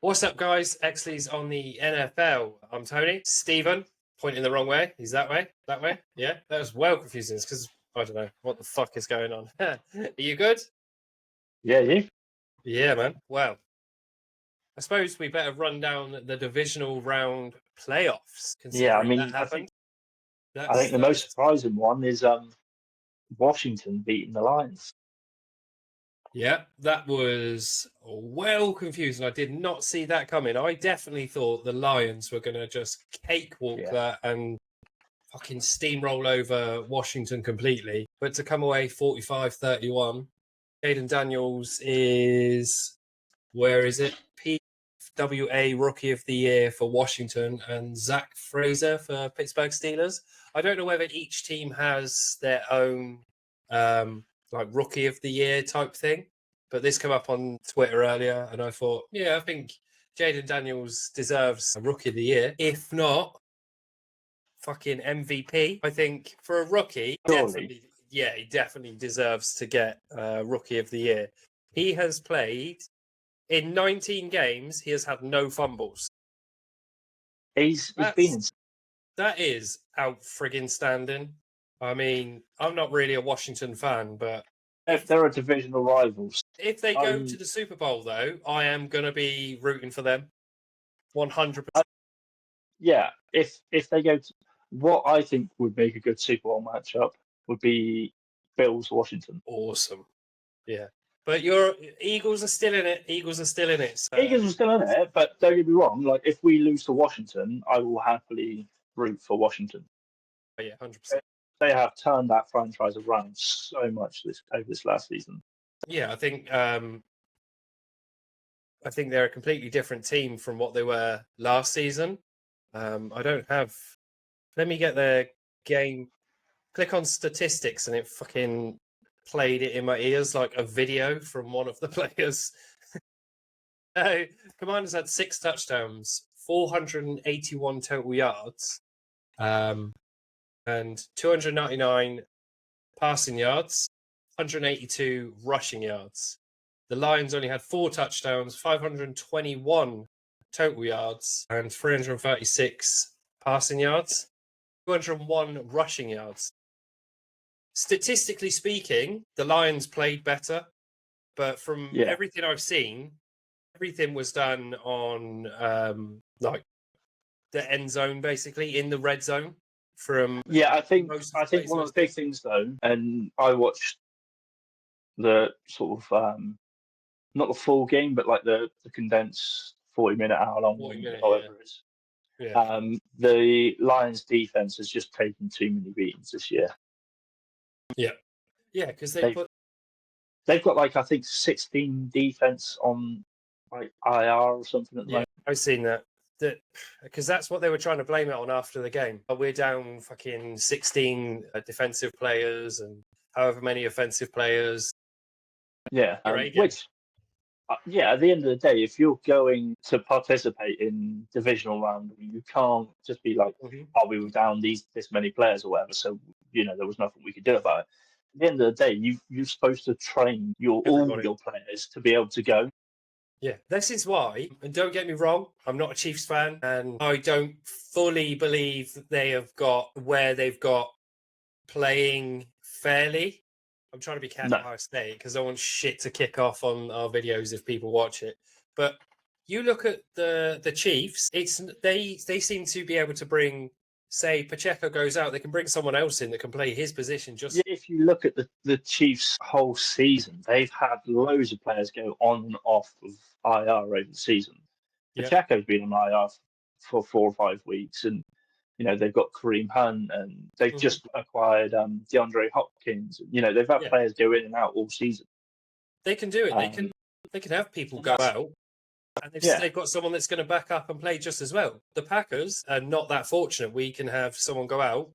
What's up, guys? Exley's on the NFL. I'm Tony. Stephen, pointing the wrong way. He's that way. That way. Yeah, that was well confusing because I don't know what the fuck is going on. Are you good? Yeah, you? Yeah, man. Well, I suppose we better run down the divisional round playoffs. Yeah, I Considering mean, that happened. I think the most surprising one is Washington beating the Lions. Yeah, that was well confusing. I did not see that coming. I definitely thought the Lions were going to just cakewalk that and fucking steamroll over Washington completely. But to come away 45-31, Jaden Daniels is, where is it? PWA Rookie of the Year for Washington and Zach Fraser for Pittsburgh Steelers. I don't know whether each team has their own like Rookie of the Year type thing, but this came up on Twitter earlier and I thought, yeah, I think Jaden Daniels deserves a Rookie of the Year. If not, fucking MVP. I think for a rookie, definitely, yeah, he definitely deserves to get Rookie of the Year. He has played in 19 games. He has had no fumbles. He's been in. That is out friggin' standing. I mean, I'm not really a Washington fan, but If they're a divisional rivals, if they go to the Super Bowl, though, I am going to be rooting for them. 100%. Yeah, if they go to what I think would make a good Super Bowl matchup would be Bills Washington. Awesome. Yeah. But your Eagles are still in it. Eagles are still in it. So. Eagles are still in it, but don't get me wrong. Like, if we lose to Washington, I will happily root for Washington. Oh, yeah, 100%. They have turned that franchise around so much over this last season. Yeah, I think they're a completely different team from what they were last season. I don't have. Let me get their game. Click on statistics, and it fucking played it in my ears like a video from one of the players. Commanders had 6 touchdowns, 481 total yards, and 299 passing yards, 182 rushing yards. The Lions only had 4 touchdowns, 521 total yards, and 336 passing yards, 201 rushing yards. Statistically speaking, the Lions played better, but from everything I've seen, everything was done on like the end zone, basically in the red zone. I think one of the big things though, and I watched the sort of not the full game, but like the condensed 40-minute, hour-long, however it is. Yeah. The Lions defense has just taken too many beatings this year. Yeah, because they've got like I think 16 defense on like IR or something at the moment. I've seen that. Because that's what they were trying to blame it on after the game. We're down fucking 16 defensive players and however many offensive players. Yeah, which, at the end of the day, if you're going to participate in divisional round, you can't just be like, "Oh, we were down this many players or whatever," so there was nothing we could do about it. At the end of the day, you're supposed to train all your players to be able to go. Yeah, this is why, and don't get me wrong, I'm not a Chiefs fan, and I don't fully believe that they have got where they've got playing fairly. I'm trying to be careful how I say it because I want shit to kick off on our videos if people watch it. But you look at the Chiefs, they seem to be able to bring, say Pacheco goes out, they can bring someone else in that can play his position. If you look at the Chiefs' whole season, they've had loads of players go on and off of IR over the season. Pacheco's been on IR for 4 or 5 weeks, and they've got Kareem Hunt, and they've just acquired DeAndre Hopkins. They've had players go in and out all season. They can do it. They can have people go out, and they've got someone that's going to back up and play just as well. The Packers are not that fortunate. We can have someone go out,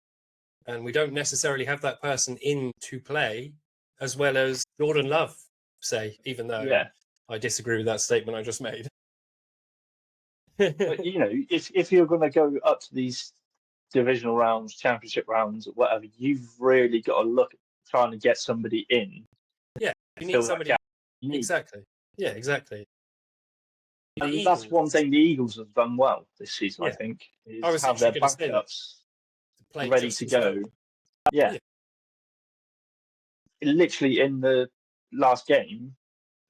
and we don't necessarily have that person in to play, as well as Jordan Love, say, even though I disagree with that statement I just made. But, if you're going to go up to these divisional rounds, championship rounds, or whatever, you've really got to look at trying to get somebody in. Yeah, you need somebody. Exactly. Yeah, exactly. And that's one thing the Eagles have done well this season, I think, I is was have their literally gonna say that. backups Play ready just to as well. go. Yeah. Literally in the last game,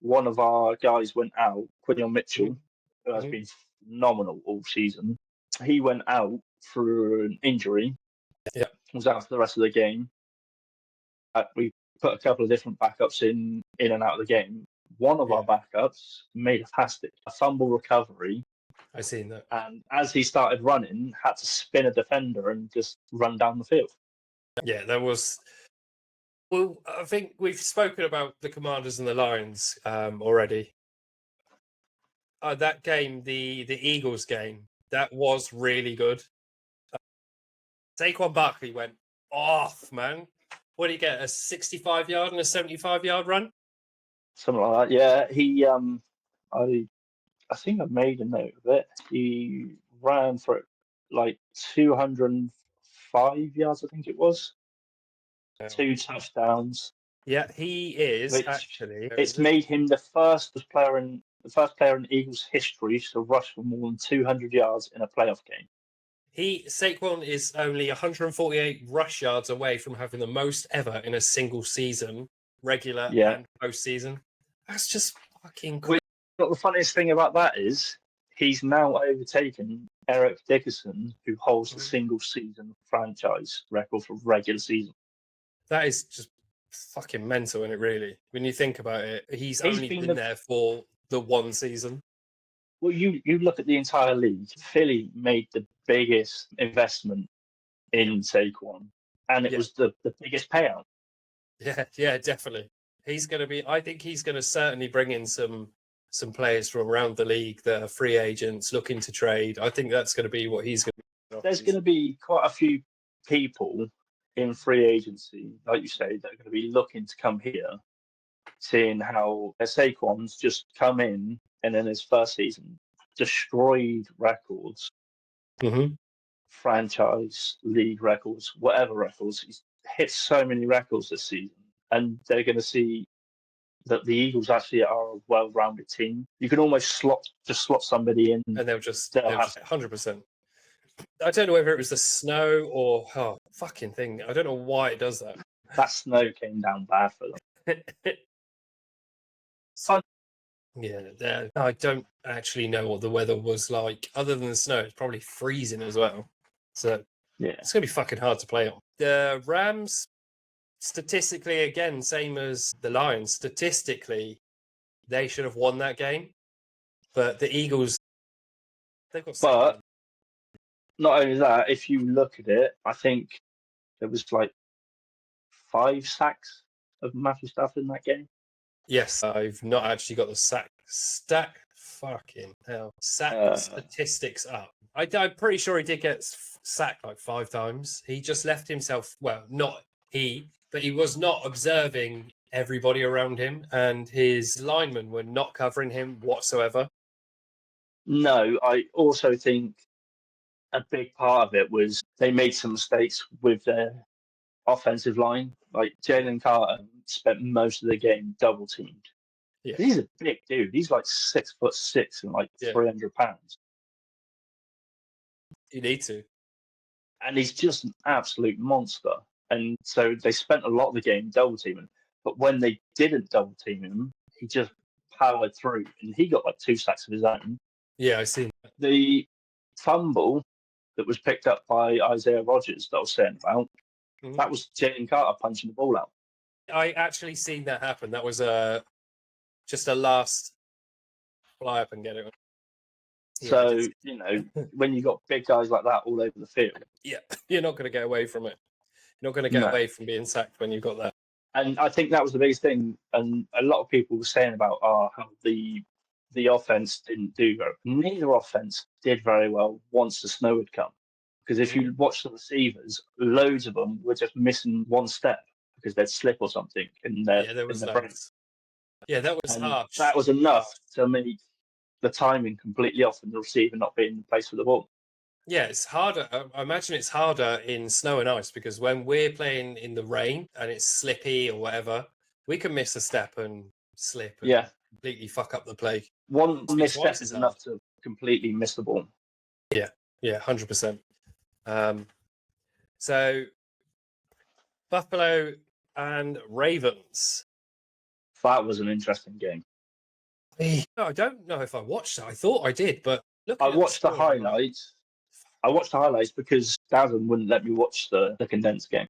one of our guys went out, Quinion Mitchell, who has been phenomenal all season. He went out for an injury. Yeah. Was out for the rest of the game. We put a couple of different backups in and out of the game. One of our backups made a fumble recovery. I seen that. And as he started running, had to spin a defender and just run down the field. Yeah, there was. Well, I think we've spoken about the Commanders and the Lions already. That game, the Eagles game, that was really good. Saquon Barkley went off, man. What did he get? A 65-yard and a 75-yard run? Something like that. Yeah, he. I think I made a note of it. He ran for like 205 yards, I think it was. 2 touchdowns. Yeah, he is actually. It's made him the first player in Eagles history to rush for more than 200 yards in a playoff game. Saquon is only 148 rush yards away from having the most ever in a single season, regular and postseason. That's just fucking cool. But the funniest thing about that is he's now overtaken Eric Dickerson, who holds the single season franchise record for regular season. That is just fucking mental, isn't it, really? When you think about it, he's only been there for the one season. Well, you look at the entire league. Philly made the biggest investment in Saquon, and it was the biggest payout. Yeah, definitely. I think he's going to certainly bring in some players from around the league that are free agents looking to trade. I think that's going to be what he's going to do. There's going to be quite a few people in free agency, like you say, that are going to be looking to come here, seeing how Saquon's just come in and in his first season destroyed records, franchise, league records, whatever records. He's hit so many records this season, and they're going to see that the Eagles actually are a well-rounded team. You can almost slot somebody in, and they'll just 100%. I don't know whether it was the snow or fucking thing. I don't know why it does that. That snow came down bad for them. Yeah, I don't actually know what the weather was like. Other than the snow, it's probably freezing as well. So it's going to be fucking hard to play on. The Rams, statistically, again, same as the Lions, statistically, they should have won that game. But the Eagles, they've got... But not only that, if you look at it, I think there was like 5 sacks of Matthew Stafford in that game. Yes, I've not actually got the sack fucking hell. Sack statistics up. I'm pretty sure he did get sacked like 5 times. He just left himself, well, not he, but he was not observing everybody around him, and his linemen were not covering him whatsoever. No, I also think a big part of it was they made some mistakes with their offensive line. Like Jalen Carter spent most of the game double teamed. Yeah. He's a big dude. He's like 6'6" and like 300 pounds. You need to. And he's just an absolute monster. And so they spent a lot of the game double teaming. But when they didn't double team him, he just powered through, and he got like 2 sacks of his own. Yeah, I see. The fumble that was picked up by Isaiah Rodgers that I was saying about, that was Jalen Carter punching the ball out. I actually seen that happen. That was just a last fly up and get it. So, when you got big guys like that all over the field. Yeah, you're not going to get away from it. You're not going to get away from being sacked when you've got that. And I think that was the biggest thing. And a lot of people were saying about how the offense didn't do very well. Neither offense did very well once the snow had come. Because if you watch the receivers, loads of them were just missing one step because they'd slip or something in their brain. Yeah, that was harsh. That was enough to make the timing completely off and the receiver not being in the place for the ball. Yeah, it's harder. I imagine it's harder in snow and ice because when we're playing in the rain and it's slippy or whatever, we can miss a step and slip and completely fuck up the play. One misstep twice is as enough to completely miss the ball. Yeah, 100%. So Buffalo and Ravens. That was an interesting game. I don't know if I watched it. I thought I did, but I watched the highlights. I watched the highlights because Davin wouldn't let me watch the condensed game.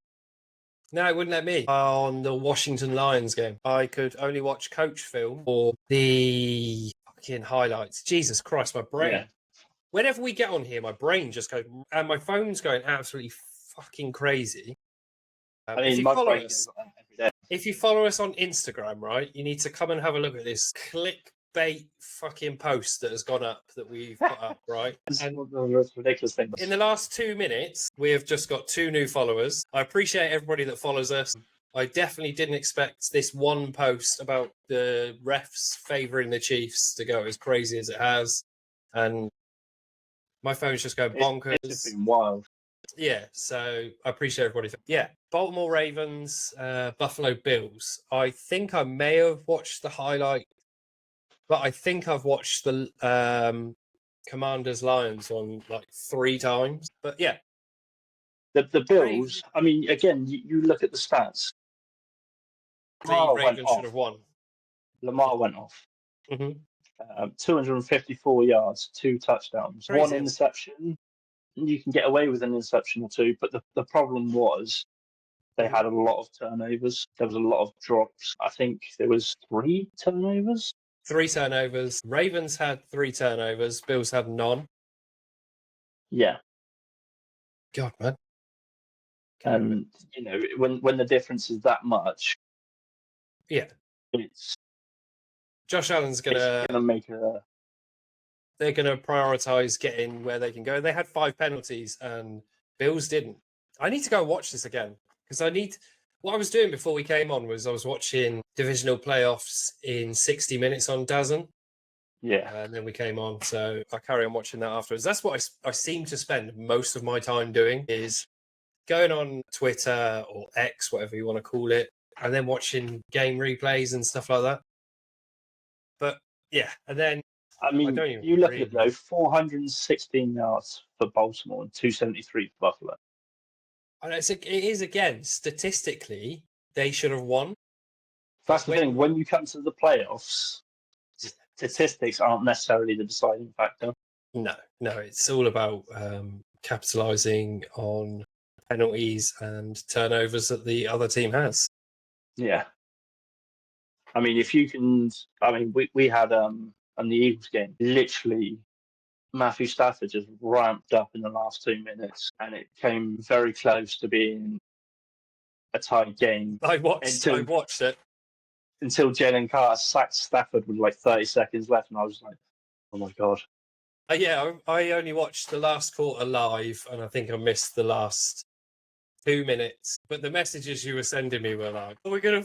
No, it wouldn't let me. On the Washington Lions game, I could only watch coach film or the fucking highlights. Jesus Christ, my brain. Yeah. Whenever we get on here, my brain just goes, and my phone's going absolutely fucking crazy. I mean, my brain goes on every day. If you follow us on Instagram, right, you need to come and have a look at this clickbait fucking post that has gone up that we've put up, right? And the most ridiculous thing. In the last 2 minutes, we have just got 2 new followers. I appreciate everybody that follows us. I definitely didn't expect this one post about the refs favouring the Chiefs to go as crazy as it has. And my phone's just going bonkers. It's been wild. Yeah, so I appreciate everybody. Yeah, Baltimore Ravens, Buffalo Bills. I think I may have watched the highlight, but I think I've watched the Commanders Lions one like 3 times. But yeah, the Bills. I mean, again, you look at the stats. the Ravens should have won. Lamar went off. Mm-hmm. 254 yards, 2 touchdowns, Crazy. 1 interception. You can get away with an interception or 2, but the problem was they had a lot of turnovers. There was a lot of drops. I think there was 3 turnovers. 3 turnovers. Ravens had 3 turnovers. Bills had none. Yeah. God, man. And you know, when the difference is that much, yeah, it's Josh Allen's gonna make a. They're gonna prioritize getting where they can go. They had 5 penalties, and Bills didn't. I need to go and watch this again because what I was doing before we came on was I was watching divisional playoffs in 60 minutes on DAZN. Yeah. And then we came on, so I carry on watching that afterwards. That's what I seem to spend most of my time doing is going on Twitter or X, whatever you want to call it, and then watching game replays and stuff like that. But yeah, and then I mean, you look at it though, 416 yards for Baltimore and 273 for Buffalo. And it is again statistically they should have won. That's the thing. When you come to the playoffs, statistics aren't necessarily the deciding factor. No, it's all about capitalizing on penalties and turnovers that the other team has. Yeah. I mean, if you can, I mean, we had on the Eagles game, literally Matthew Stafford just ramped up in the last 2 minutes, and it came very close to being a tight game. I watched it until Jalen Carter sacked Stafford with like 30 seconds left, and I was like, "Oh my god!" Yeah, I only watched the last quarter live, and I think I missed the last 2 minutes. But the messages you were sending me were like, "We're gonna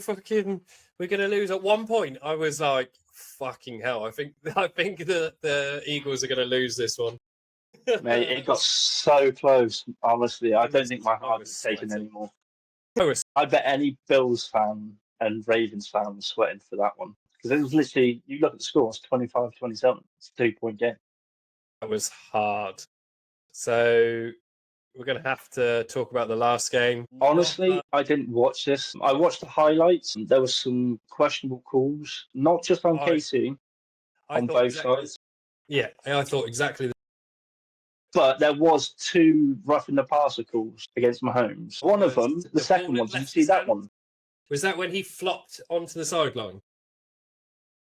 lose." At one point, I was like, "Fucking hell!" I think the Eagles are gonna lose this one. Mate, it got so close. Honestly, I don't think my heart was taken anymore. I bet any Bills fan and Ravens fan was sweating for that one because it was literally. You look at the score; it's 25-27. It's a 2-point game. That was hard. So we're going to have to talk about the last game. Honestly, I didn't watch this. I watched the highlights. There was some questionable calls, not just on KC, on both sides. Yeah, I thought exactly. But there was 2 roughing the passer calls against Mahomes. One of them, the second one, did you see that one? Was that when he flopped onto the sideline?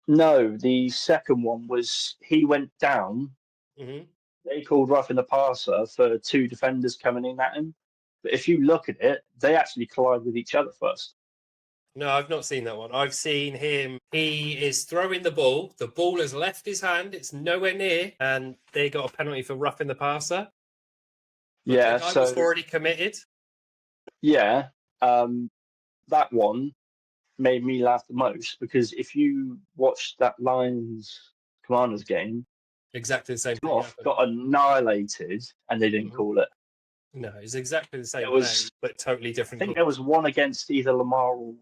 No, the second one was he went down. Mm-hmm. They called roughing the passer for 2 defenders coming in at him. But if you look at it, they actually collide with each other first. No, I've not seen that one. I've seen him. He is throwing the ball. The ball has left his hand. It's nowhere near. And they got a penalty for roughing the passer. But yeah, the guy was already committed. Yeah. That one made me laugh the most because if you watched that Lions Commanders game, exactly the same thing. Goff got annihilated and they didn't call it. No, it's exactly the same play, but totally different. I think there was one against either Lamar or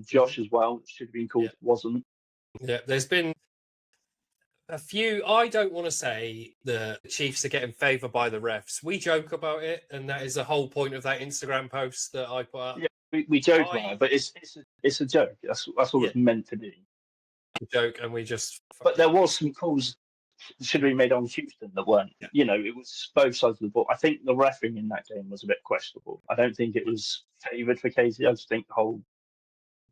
Josh as well. It should have been called. It wasn't. Yeah, there's been I don't want to say the Chiefs are getting favoured by the refs. We joke about it, and that is the whole point of that Instagram post that I put up. Yeah, we joke about it, but it's a joke. That's all it's meant to be. Joke, and we just. But there was some calls that should have been made on Houston that weren't. Yeah. You know, it was both sides of the ball. I think the refereeing in that game was a bit questionable. I don't think it was favoured for Casey. I just think the whole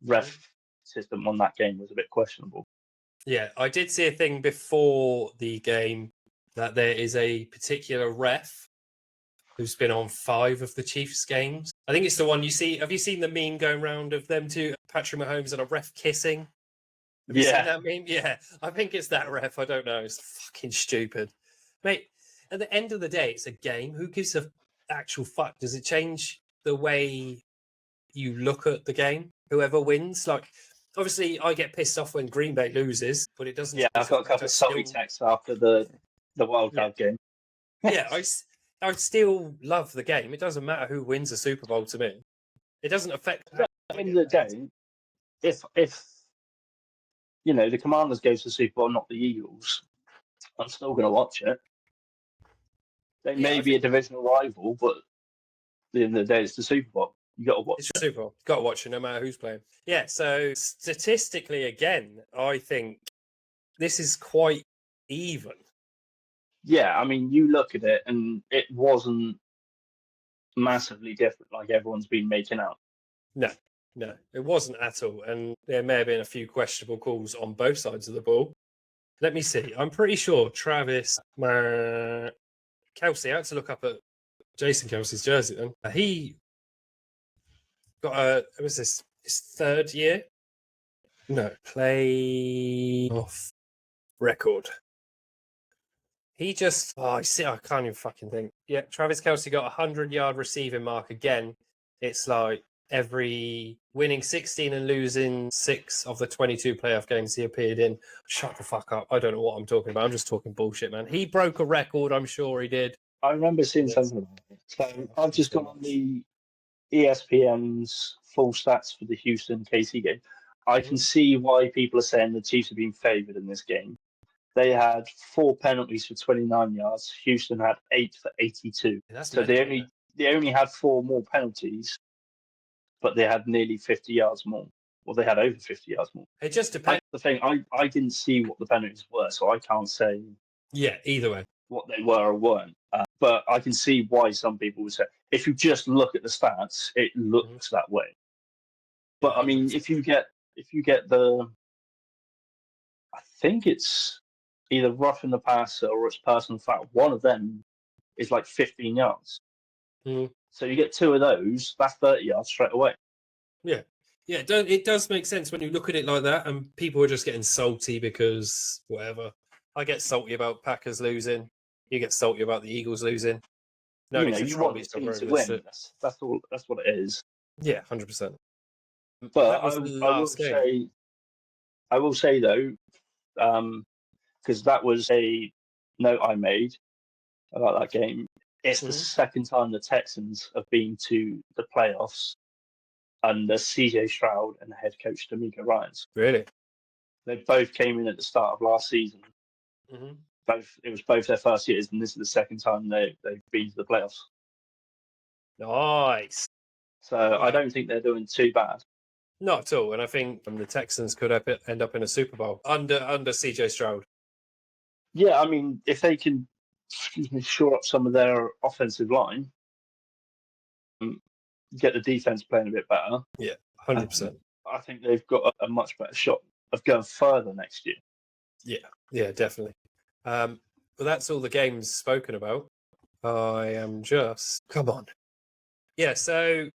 ref system on that game was a bit questionable. Yeah, I did see a thing before the game that there is a particular ref who's been on 5 of the Chiefs games. I think it's the one you see. Have you seen the meme going round of them two, Patrick Mahomes and a ref kissing? Have you seen that meme? Yeah, I think it's that ref. I don't know. It's fucking stupid. Mate, at the end of the day, it's a game. Who gives a actual fuck? Does it change the way you look at the game? Whoever wins? Like, obviously, I get pissed off when Green Bay loses, but it doesn't. Yeah, I've got a couple of salty texts after the wild card game. Yeah, I still love the game. It doesn't matter who wins the Super Bowl to me. It doesn't affect. At the end of the day, if you know the Commanders go to the Super Bowl, not the Eagles, I'm still going to watch it. They may be a divisional rival, but at the end of the day, it's the Super Bowl. You got to watch it. Super Bowl. Got to watch it no matter who's playing. Yeah. So statistically, again, I think this is quite even. Yeah, I mean, you look at it, and it wasn't massively different like everyone's been making out. No, it wasn't at all. And there may have been a few questionable calls on both sides of the ball. Let me see. I'm pretty sure Travis Kelce, I had to look up at Jason Kelce's jersey then. He got was this his 3rd year? No, play off record. He just, I can't even fucking think. Yeah, Travis Kelce got a 100-yard receiving mark again. It's like every winning 16 and losing 6 of the 22 playoff games he appeared in. Shut the fuck up. I don't know what I'm talking about. I'm just talking bullshit, man. He broke a record. I'm sure he did. I remember seeing something about it. So I've just gone on the ESPN's full stats for the Houston KC game. I can see why people are saying the Chiefs have been favoured in this game. They had 4 penalties for 29 yards. Houston had 8 for 82. So they only had 4 more penalties, but they had nearly 50 yards more. Well, they had over 50 yards more. It just depends. The thing, I didn't see what the penalties were, so I can't say. Yeah, either way, what they were or weren't. But I can see why some people would say, if you just look at the stats, it looks that way. But I mean, if you get the, I think it's either roughing the passer or it's personal foul. One of them is like 15 yards. So you get 2 of those, that's 30 yards straight away. Yeah. Yeah, it does make sense when you look at it like that, and people are just getting salty because whatever. I get salty about Packers losing. You get salty about the Eagles losing. No, you want this team to win. That's all. That's what it is. Yeah, 100%. But I will say though, because that was a note I made about that game. It's the second time the Texans have been to the playoffs under CJ Stroud and the head coach D'Amico Ryans. Really? They both came in at the start of last season. It was both their first years, and this is the second time they've been to the playoffs. Nice. So I don't think they're doing too bad. Not at all, and I think the Texans could end up in a Super Bowl under CJ Stroud. Yeah, I mean, if they can, shore up some of their offensive line, get the defense playing a bit better. Yeah, 100%. I think they've got a much better shot of going further next year. Yeah, definitely. But that's all the games spoken about. I am just... Come on. Yeah, so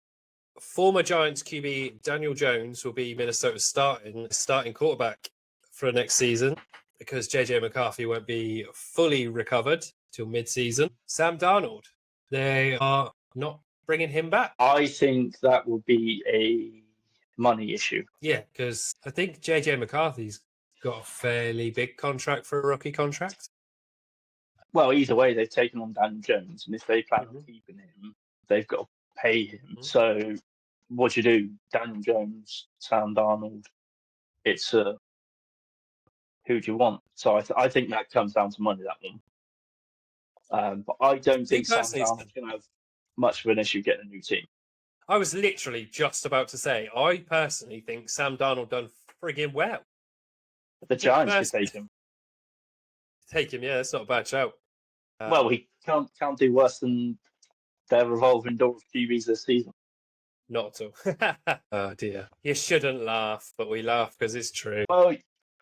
former Giants QB Daniel Jones will be Minnesota's starting quarterback for next season because JJ McCarthy won't be fully recovered till mid-season. Sam Darnold, they are not bringing him back. I think that will be a money issue. Yeah, because I think JJ McCarthy's got a fairly big contract for a rookie contract. Well, either way, they've taken on Daniel Jones, and if they plan on keeping him, they've got to pay him. So what do you do? Daniel Jones, Sam Darnold. It's who do you want? So I think that comes down to money, that one. But I don't think Sam Darnold's going to have much of an issue getting a new team. I was literally just about to say, I personally think Sam Darnold done frigging well. The Giants could take him. Take him, yeah, that's not a bad shout. Well, he can't do worse than their revolving door of QBs this season. Not at all. Oh dear. You shouldn't laugh, but we laugh because it's true. Well,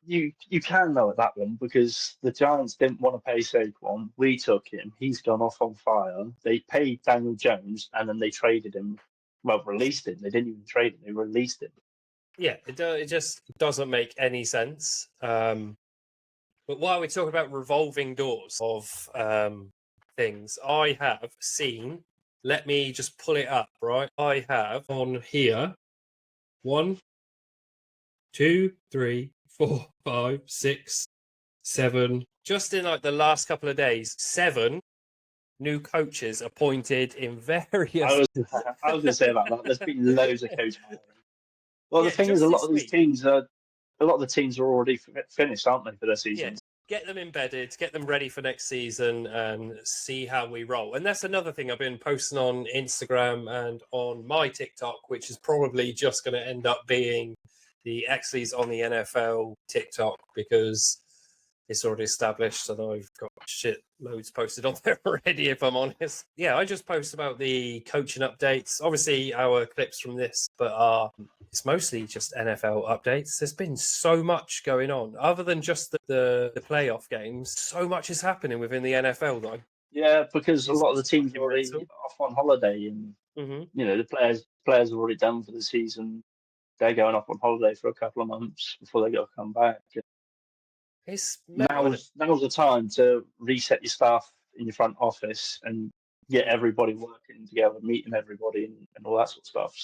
you can know at that one because the Giants didn't want to pay Saquon. We took him. He's gone off on fire. They paid Daniel Jones and then they traded him. Well, released him. They didn't even trade him. They released him. Yeah, it just doesn't make any sense. But while we're talking about revolving doors of things, I have seen, let me just pull it up, right? I have on here 1, 2, 3, 4, 5, 6, 7, just in like the last couple of days, 7 new coaches appointed in various... I was going to say about that. There's been loads of coach hiring. Well, the thing is, a lot of these teams are... A lot of the teams are already finished, aren't they, for their season? Yeah. Get them embedded, get them ready for next season and see how we roll. And that's another thing I've been posting on Instagram and on my TikTok, which is probably just going to end up being the Exley's on the NFL TikTok because it's already established and I've got shit loads posted on there already, if I'm honest. Yeah, I just post about the coaching updates. Obviously, our clips from this, but it's mostly just NFL updates. There's been so much going on. Other than just the playoff games, so much is happening within the NFL, though. Yeah, because a lot of the teams are already off on holiday and, you know, the players are already done for the season. They're going off on holiday for a couple of months before they got to come back. It's now's the time to reset your staff in your front office and get everybody working together, meeting everybody and all that sort of stuff.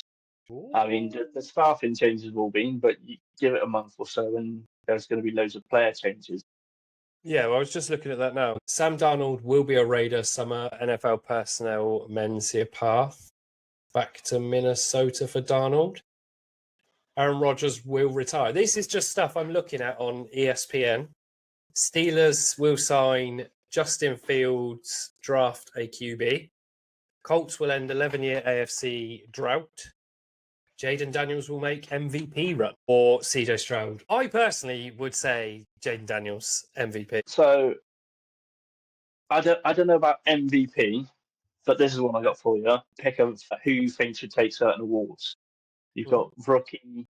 Ooh. I mean, the staffing changes will be, but you give it a month or so and there's going to be loads of player changes. Yeah, well, I was just looking at that now. Sam Darnold will be a Raider. Summer NFL personnel mends here path back to Minnesota for Darnold. Aaron Rodgers will retire. This is just stuff I'm looking at on ESPN. Steelers will sign Justin Fields, draft a QB. Colts will end 11-year AFC drought. Jaden Daniels will make MVP run or CJ Stroud. I personally would say Jaden Daniels MVP. So I don't know about MVP, but this is what I got for you. Pick of who you think should take certain awards. You've got rookie,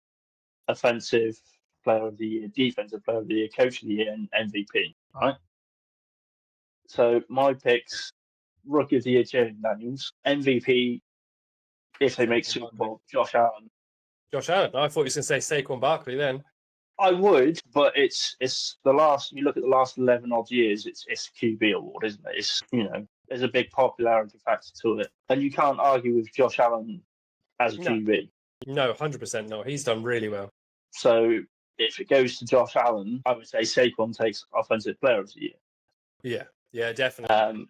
offensive player of the year, defensive player of the year, coach of the year, and MVP. Right. So my picks: rookie of the year, Jaden Daniels; MVP, if they make Super Bowl, Josh Allen. Josh Allen. I thought you were going to say Saquon Barkley then. I would, but it's the last. You look at the last 11 odd years. It's QB award, isn't it? It's, you know, there's a big popularity factor to it, and you can't argue with Josh Allen as a QB. No, 100% not. He's done really well. So if it goes to Josh Allen, I would say Saquon takes offensive player of the year. Yeah, definitely.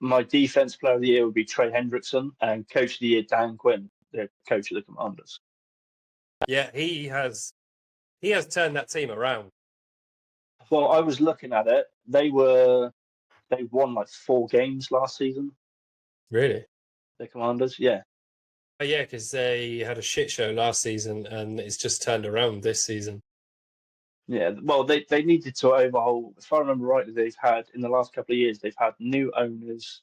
My defense player of the year would be Trey Hendrickson, and coach of the year Dan Quinn, the coach of the Commanders. Yeah, he has turned that team around. Well, I was looking at it. They won like 4 games last season. Really? The Commanders, yeah. Oh, yeah, because they had a shit show last season and it's just turned around this season. Yeah, well, they needed to overhaul. If I remember rightly, they've had, in the last couple of years, they've had new owners.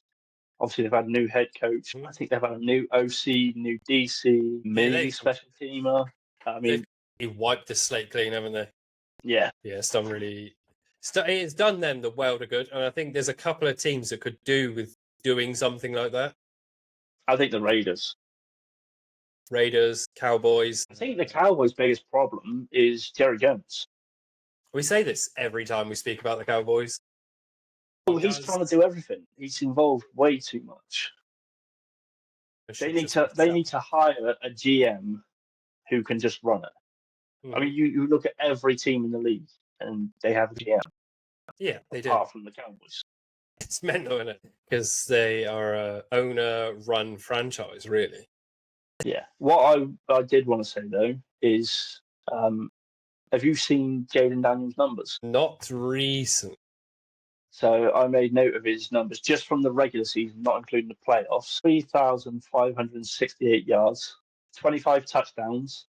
Obviously, they've had a new head coach. I think they've had a new OC, new DC, maybe special teamer. I mean, they wiped the slate clean, haven't they? Yeah. Yeah, it's done really... It's done them the world of good. And I think there's a couple of teams that could do with doing something like that. I think the Raiders, Cowboys. I think the Cowboys' biggest problem is Jerry Jones. We say this every time we speak about the Cowboys. Well, he's trying to do everything. He's involved way too much. They need to hire a GM who can just run it. I mean, you look at every team in the league and they have a GM. Yeah, they do. Apart from the Cowboys. It's mental, isn't it? Because they are a owner-run franchise, really. Yeah. What I did want to say, though, is Have you seen Jaden Daniels' numbers? Not recent. So I made note of his numbers just from the regular season, not including the playoffs. 3,568 yards, 25 touchdowns,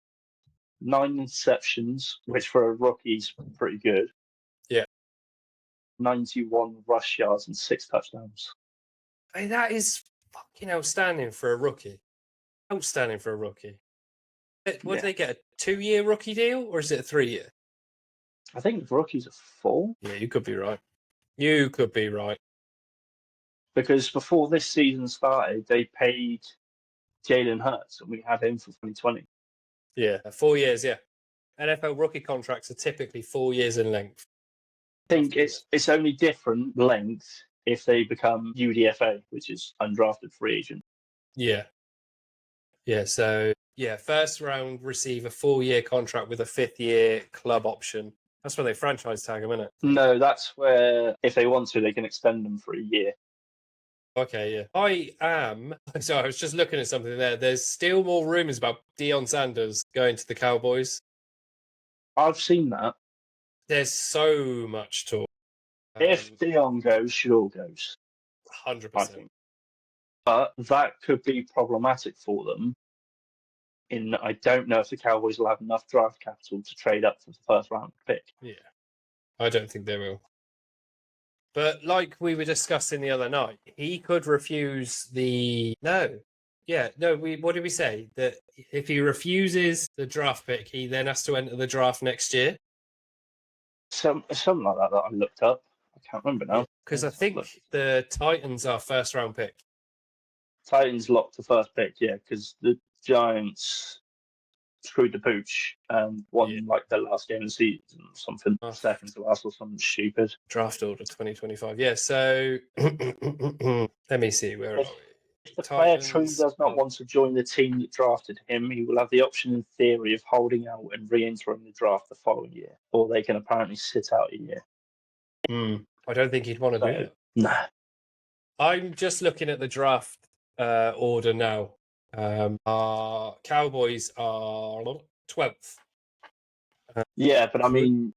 9 interceptions, which for a rookie is pretty good. Yeah. 91 rush yards and 6 touchdowns. Hey, that is fucking outstanding for a rookie. Outstanding for a rookie. What do they get? A 2-year rookie deal, or is it a 3-year? I think rookies are 4. Yeah, you could be right. You could be right. Because before this season started, they paid Jalen Hurts, and we had him for 2020. Yeah, 4 years. Yeah, NFL rookie contracts are typically 4 years in length. I think it's only different length if they become UDFA, which is undrafted free agent. Yeah. Yeah. So first round receiver, 4-year contract with a 5th-year club option. That's where they franchise tag them, isn't it? No, that's where if they want to, they can extend them for a year. Okay, yeah. So I was just looking at something there. There's still more rumours about Deion Sanders going to the Cowboys. I've seen that. There's so much talk. If Deion goes, Shador goes. 100%. I think. But that could be problematic for them. I don't know if the Cowboys will have enough draft capital to trade up for the first round pick. Yeah. I don't think they will. But like we were discussing the other night, he could refuse what did we say? That if he refuses the draft pick, he then has to enter the draft next year? Something like that I looked up. I can't remember now. Because I think the Titans are first round pick. Titans locked the first pick, yeah, because the Giants screwed the pooch and won like their last game of the season, something second to last or something stupid. Draft order 2025. Yeah, so let me see, where are we? If the player truly does not want to join the team that drafted him, he will have the option in theory of holding out and re-entering the draft the following year, or they can apparently sit out a year. I don't think he'd want to do that. Nah. I'm just looking at the draft order now. Our Cowboys are 12th. Yeah, but I mean,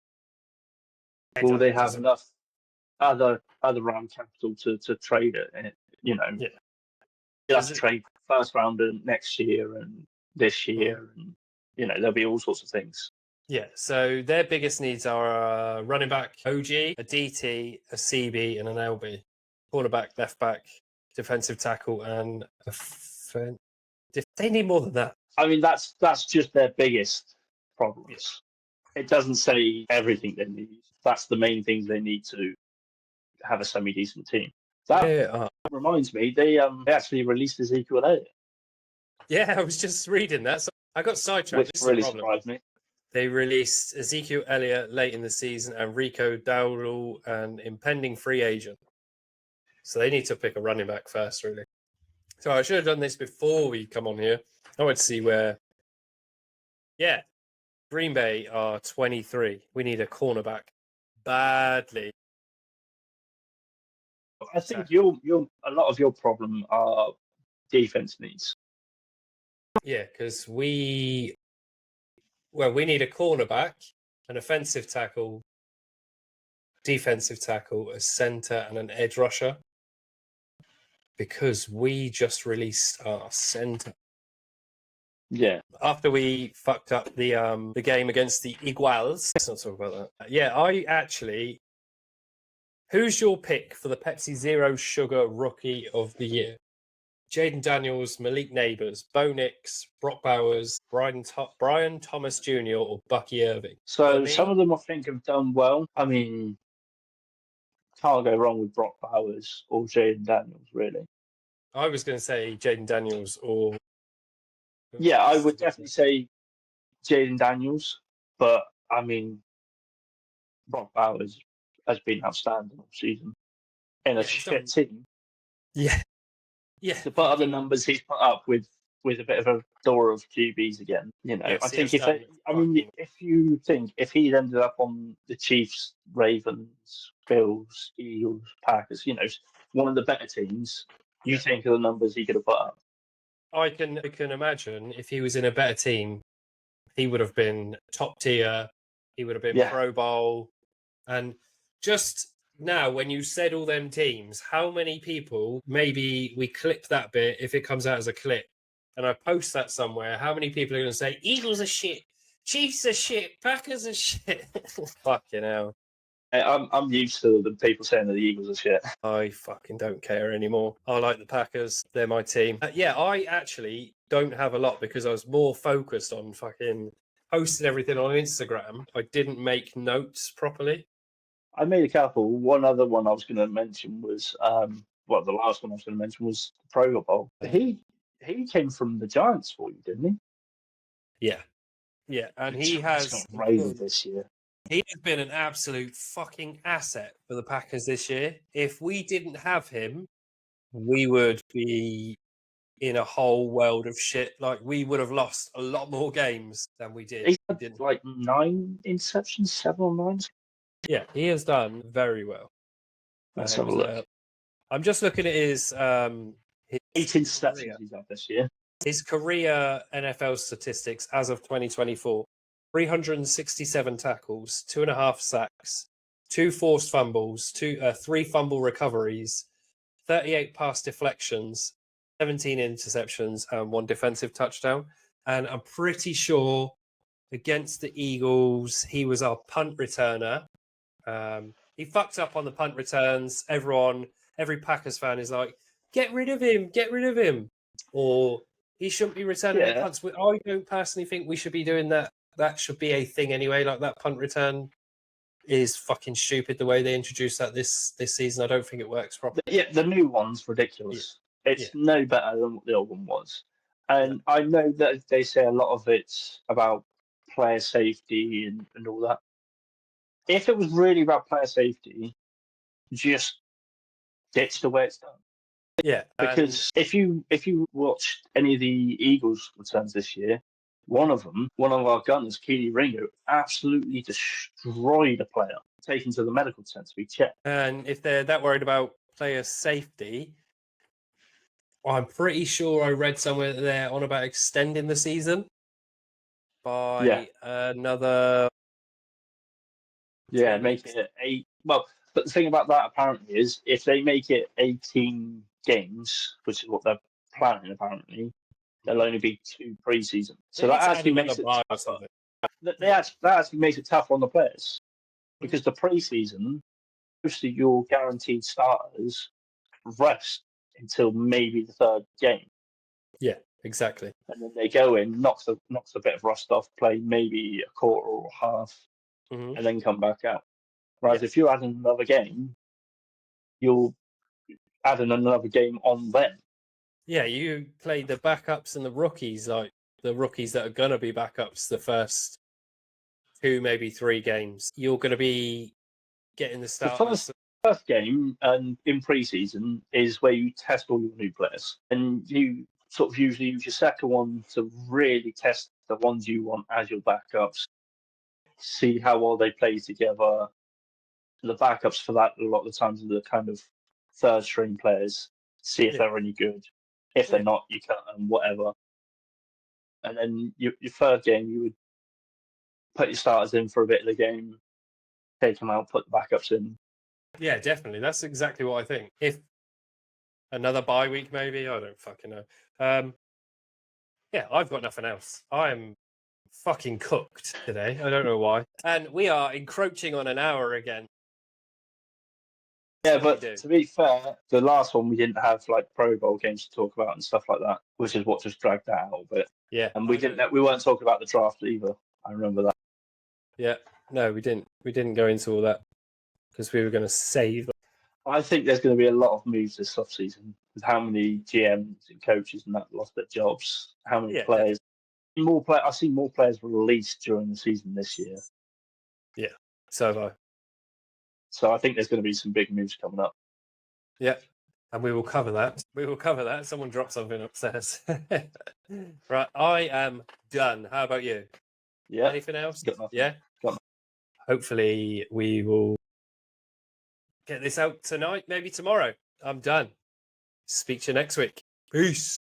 will they have enough other round capital to trade it? And you have to trade first rounder next year and this year, and there'll be all sorts of things. Yeah, so their biggest needs are a running back, OG, a DT, a CB, and an LB. Quarterback, left back, defensive tackle, and they need more than that. I mean, that's just their biggest problems. It doesn't say everything they need. That's the main things they need to have a semi-decent team. That reminds me, they actually released Ezekiel Elliott. Yeah, I was just reading that. So I got sidetracked. Which really surprised me. They released Ezekiel Elliott late in the season and Rico Dowdle, an impending free agent. So they need to pick a running back first, really. So I should have done this before we come on here. I want to see where... Yeah, Green Bay are 23. We need a cornerback badly. I think a lot of your problem are defense needs. Yeah, because we need a cornerback, an offensive tackle, defensive tackle, a center, and an edge rusher. Because we just released our center. Yeah. After we fucked up the game against the Iguals. Let's not talk about that. Yeah, who's your pick for the Pepsi Zero Sugar Rookie of the Year? Jaden Daniels, Malik Neighbors, Bo Nix, Brock Bowers, Brian Thomas Jr. or Bucky Irving? So some of them I think have done well. I mean, can't go wrong with Brock Bowers or Jaden Daniels, really. I was going to say Jaden Daniels or... Yeah, I would definitely say Jaden Daniels, but I mean, Brock Bowers has been outstanding all season in a shit team. Yeah. To put up the numbers he's put up with a bit of a door of QBs again, I think if he'd ended up on the Chiefs, Ravens, Bills, Eagles, Packers, one of the better teams, you think of the numbers he could have put up. I can imagine if he was in a better team, he would have been top tier He would have been Pro Bowl. And just now, when you said all them teams, how many people, maybe we clip that bit if it comes out as a clip and I post that somewhere, how many people are going to say, Eagles are shit, Chiefs are shit, Packers are shit? Fucking hell. I'm used to the people saying that the Eagles are shit. I fucking don't care anymore. I like the Packers. They're my team. I actually don't have a lot because I was more focused on fucking posting everything on Instagram. I didn't make notes properly. I made a couple. One other one I was going to mention was, the last one I was going to mention was the Pro Bowl. He came from the Giants for you, didn't he? Yeah, and he has raided this year. He has been an absolute fucking asset for the Packers this year. If we didn't have him, we would be in a whole world of shit. Like, we would have lost a lot more games than we did. He had like 9 interceptions, 7 or 9. Yeah, he has done very well. Let's have a look. I'm just looking at his 8 interceptions he's had this year. His career NFL statistics as of 2024: 367 tackles, 2.5 sacks, 2 forced fumbles, 3 fumble recoveries, 38 pass deflections, 17 interceptions, and 1 defensive touchdown. And I'm pretty sure against the Eagles, he was our punt returner. He fucked up on the punt returns. Every Packers fan is like, get rid of him. Or he shouldn't be returning punts. I don't personally think we should be doing that. That should be a thing anyway. Like, that punt return is fucking stupid the way they introduced that this season. I don't think it works properly. Yeah, the new one's ridiculous. Yeah. It's no better than what the old one was. And I know that they say a lot of it's about player safety and all that. If it was really about player safety, just ditch the way it's done. Yeah, because if you watched any of the Eagles returns this year, one of our gunners, Keely Ringo, absolutely destroyed a player, taken to the medical tent to be checked. And if they're that worried about player safety, I'm pretty sure I read somewhere that they're on about extending the season by another. Yeah, make it 8. Well, but the thing about that apparently is if they make it 18 games, which is what they're planning apparently, there'll only be 2 preseason. So that actually makes it tougher. That actually makes it tougher on the players because the preseason, most of your guaranteed starters rest until maybe the 3rd game. Yeah, exactly. And then they go in, knocks a bit of rust off, play maybe a quarter or half, and then come back out. Whereas if you're adding another game, you're adding another game on them. Yeah, you play the backups and the rookies, like the rookies that are going to be backups the first 2, maybe 3 games. You're going to be getting the starters. The first game in pre-season is where you test all your new players. And you sort of usually use your second one to really test the ones you want as your backups. See how well they play together. The backups for that, a lot of the times, are the kind of 3rd string players. See if they're any good. If they're not, you cut them, whatever. And then your 3rd game, you would put your starters in for a bit of the game, take them out, put the backups in. Yeah, definitely. That's exactly what I think. If another bye week, maybe, I don't fucking know. Yeah, I've got nothing else. I'm fucking cooked today. I don't know why. And we are encroaching on an hour again. Yeah, but to be fair, the last one we didn't have like Pro Bowl games to talk about and stuff like that, which is what just dragged that out a little bit. Yeah, and we weren't talking about the draft either. I remember that. Yeah, no, we didn't. We didn't go into all that because we were going to save. I think there's going to be a lot of moves this offseason with how many GMs and coaches and that lost their jobs. How many players? I've seen more players released during the season this year. Yeah, so have I. So I think there's going to be some big moves coming up. Yeah, and we will cover that. Someone dropped something upstairs. Right, I am done. How about you? Yeah. Anything else? Got nothing. Yeah. Got nothing. Hopefully we will get this out tonight, maybe tomorrow. I'm done. Speak to you next week. Peace.